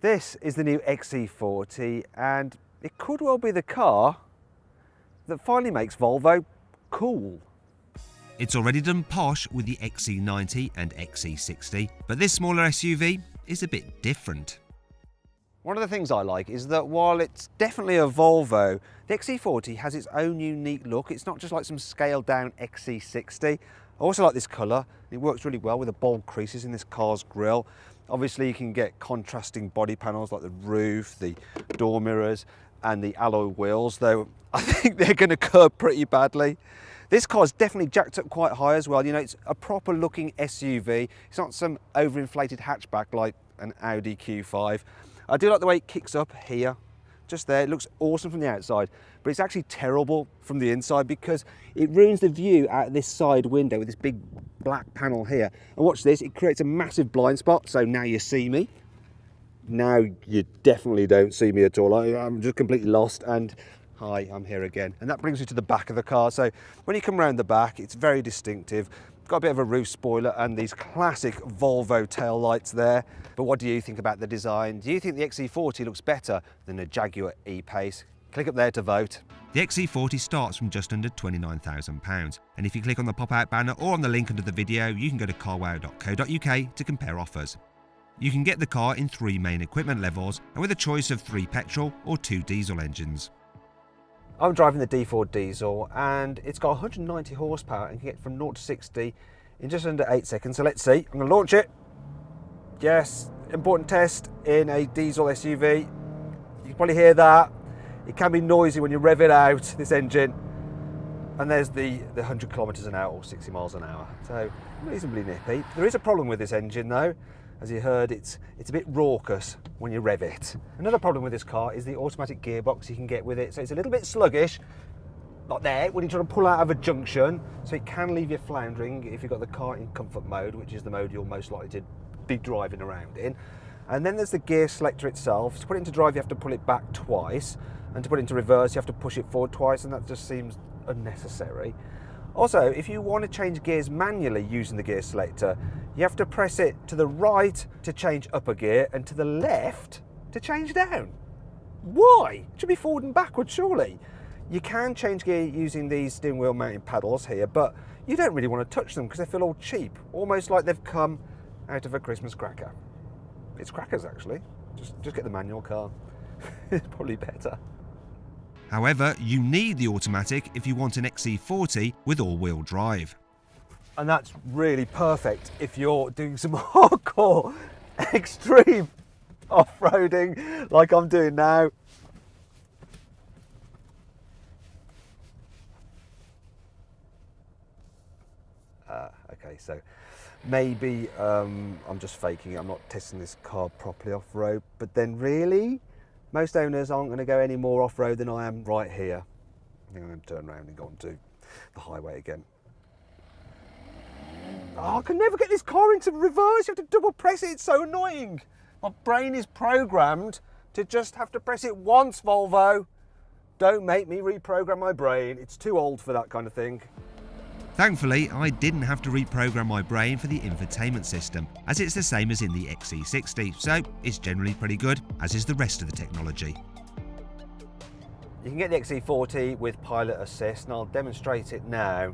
This is the new XC40 and it could well be the car that finally makes Volvo cool. It's already done posh with the XC90 and XC60, but this smaller SUV is a bit different. One of the things I like is that while it's definitely a Volvo, the XC40 has its own unique look. It's not just like some scaled down XC60. I also like this colour. It works really well with the bold creases in this car's grille. Obviously you can get contrasting body panels like the roof, the door mirrors and the alloy wheels, though I think they're going to curb pretty badly. This car's definitely jacked up quite high as well. You know, it's a proper looking SUV. It's not some overinflated hatchback like an Audi Q5. I do like the way it kicks up here, just there. It looks awesome from the outside, but it's actually terrible from the inside because it ruins the view out this side window with this big black panel here. And watch this, it creates a massive blind spot, so now you see me. Now you definitely don't see me at all. I'm just completely lost, and hi, I'm here again. And that brings me to the back of the car. So when you come around the back, it's very distinctive. Got a bit of a roof spoiler and these classic Volvo tail lights there. But what do you think about the design? Do you think the XC40 looks better than a Jaguar E-Pace? Click up there to vote. The XC40 starts from just under £29,000, and if you click on the pop-out banner or on the link under the video, you can go to carwow.co.uk to compare offers. You can get the car in 3 main equipment levels and with a choice of 3 petrol or 2 diesel engines. I'm driving the D4 diesel and it's got 190 horsepower and can get from 0 to 60 in just under 8 seconds. So let's see, I'm going to launch it. Yes, important test in a diesel SUV. You can probably hear that. It can be noisy when you rev it out, this engine. And there's the 100 kilometers an hour or 60 miles an hour. So reasonably nippy. There is a problem with this engine though. As you heard, it's a bit raucous when you rev it. Another problem with this car is the automatic gearbox you can get with it. So it's a little bit sluggish, not there, when you're trying to pull out of a junction. So it can leave you floundering if you've got the car in comfort mode, which is the mode you're most likely to be driving around in. And then there's the gear selector itself. To put it into drive, you have to pull it back twice. And to put it into reverse, you have to push it forward twice, and that just seems unnecessary. Also, if you want to change gears manually using the gear selector, you have to press it to the right to change up a gear and to the left to change down. Why? It should be forward and backward, surely. You can change gear using these steering wheel mounted paddles here, but you don't really want to touch them because they feel all cheap, almost like they've come out of a Christmas cracker. It's crackers, actually. Just get the manual car. It's probably better. However, you need the automatic if you want an XC40 with all-wheel drive. And that's really perfect if you're doing some hardcore, extreme off-roading like I'm doing now. Okay, so maybe I'm just faking it. I'm not testing this car properly off-road, but then really, most owners aren't going to go any more off-road than I am right here. I think I'm going to turn around and go onto the highway again. Oh, I can never get this car into reverse. You have to double press it. It's so annoying. My brain is programmed to just have to press it once, Volvo. Don't make me reprogram my brain. It's too old for that kind of thing. Thankfully, I didn't have to reprogram my brain for the infotainment system, as it's the same as in the XC60, so it's generally pretty good, as is the rest of the technology. You can get the XC40 with pilot assist, and I'll demonstrate it now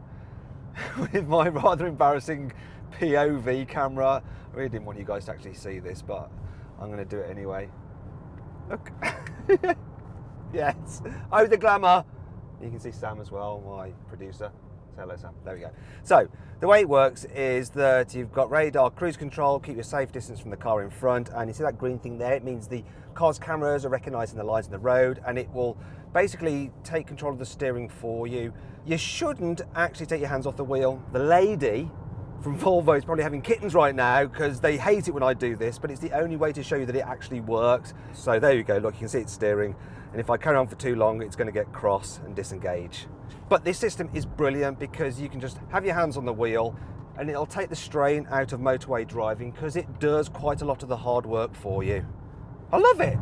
with my rather embarrassing POV camera. I really didn't want you guys to actually see this, but I'm going to do it anyway. Look. Yes. Oh, the glamour. You can see Sam as well, my producer. Say hello, Sam. There we go. So the way it works is that you've got radar, cruise control, keep your safe distance from the car in front, and you see that green thing there? It means the car's cameras are recognising the lines in the road, and it will basically take control of the steering for you. You shouldn't actually take your hands off the wheel. The lady from Volvo is probably having kittens right now because they hate it when I do this, but it's the only way to show you that it actually works. So there you go, look, you can see it's steering, and if I carry on for too long, it's going to get cross and disengage. But this system is brilliant because you can just have your hands on the wheel and it'll take the strain out of motorway driving because it does quite a lot of the hard work for you. I love it.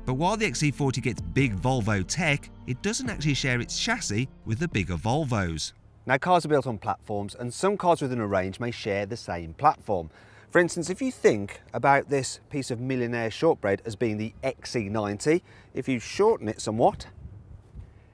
But while the XC40 gets big Volvo tech, it doesn't actually share its chassis with the bigger Volvos. Now, cars are built on platforms, and some cars within a range may share the same platform. For instance, if you think about this piece of millionaire shortbread as being the XC90, if you shorten it somewhat,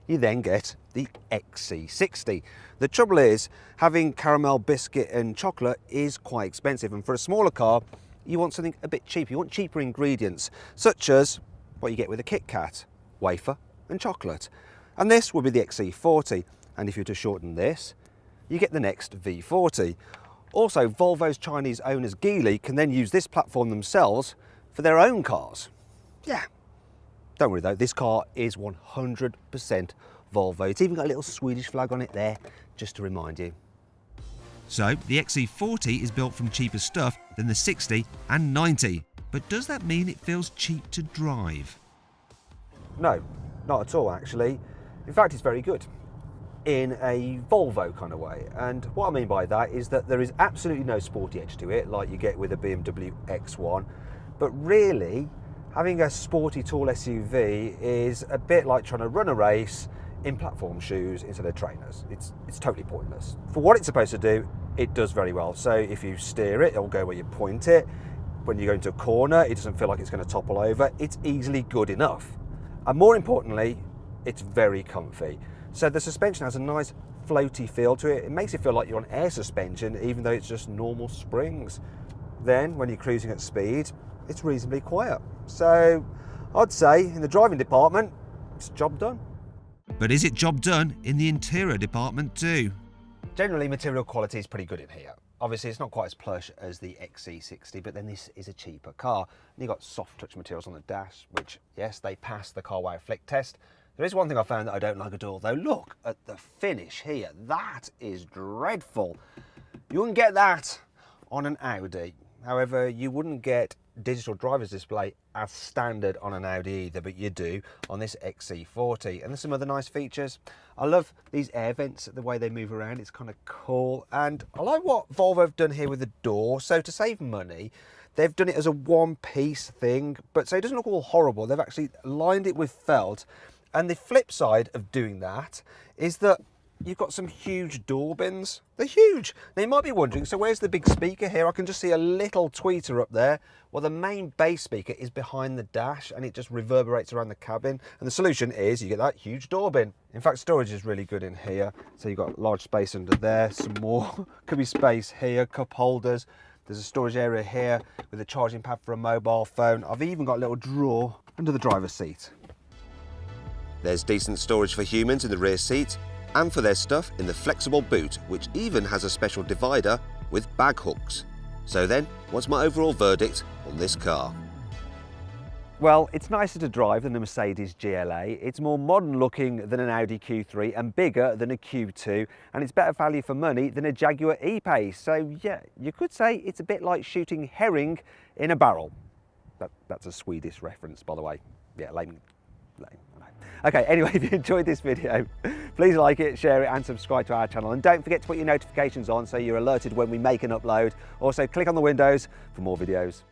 you then get the XC60. The trouble is, having caramel, biscuit and chocolate is quite expensive, and for a smaller car, you want something a bit cheaper. You want cheaper ingredients, such as what you get with a Kit Kat, wafer and chocolate. And this would be the XC40, and if you were to shorten this, you get the next V40. Also, Volvo's Chinese owners Geely can then use this platform themselves for their own cars. Yeah. Don't worry though, this car is 100% Volvo. It's even got a little Swedish flag on it there, just to remind you. So, the XC40 is built from cheaper stuff than the 60 and 90. But does that mean it feels cheap to drive? No, not at all actually. In fact, it's very good in a Volvo kind of way. And what I mean by that is that there is absolutely no sporty edge to it like you get with a BMW X1. But really, having a sporty tall SUV is a bit like trying to run a race in platform shoes instead of trainers. It's totally pointless. For what it's supposed to do, it does very well. So if you steer it, it'll go where you point it. When you go into a corner, it doesn't feel like it's going to topple over. It's easily good enough. And more importantly, it's very comfy. So the suspension has a nice floaty feel to it. It makes it feel like you're on air suspension, even though it's just normal springs. Then when you're cruising at speed, it's reasonably quiet. So I'd say in the driving department, it's job done. But is it job done in the interior department too? Generally, material quality is pretty good in here. Obviously, it's not quite as plush as the XC60, but then this is a cheaper car. And you've got soft touch materials on the dash, which, yes, they passed the CarWow Flick test. There is one thing I found that I don't like at all, though. Look at the finish here. That is dreadful. You wouldn't get that on an Audi. However, you wouldn't get digital driver's display as standard on an Audi either, but you do on this XC40. And there's some other nice features. I love these air vents, the way they move around. It's kind of cool. And I like what Volvo have done here with the door. So to save money, they've done it as a one-piece thing, but so it doesn't look all horrible. They've actually lined it with felt. And the flip side of doing that is that you've got some huge door bins. They're huge. Now you might be wondering, so where's the big speaker here? I can just see a little tweeter up there. Well, the main bass speaker is behind the dash and it just reverberates around the cabin. And the solution is you get that huge door bin. In fact, storage is really good in here. So you've got large space under there, some more. Could be space here, cup holders. There's a storage area here with a charging pad for a mobile phone. I've even got a little drawer under the driver's seat. There's decent storage for humans in the rear seat and for their stuff in the flexible boot, which even has a special divider with bag hooks. So then, what's my overall verdict on this car? Well, it's nicer to drive than a Mercedes GLA. It's more modern looking than an Audi Q3 and bigger than a Q2, and it's better value for money than a Jaguar E-Pace. So yeah, you could say it's a bit like shooting herring in a barrel. That's a Swedish reference, by the way. Yeah, lame. Okay, anyway, if you enjoyed this video, please like it, share it and subscribe to our channel. And don't forget to put your notifications on so you're alerted when we make an upload. Also, click on the windows for more videos.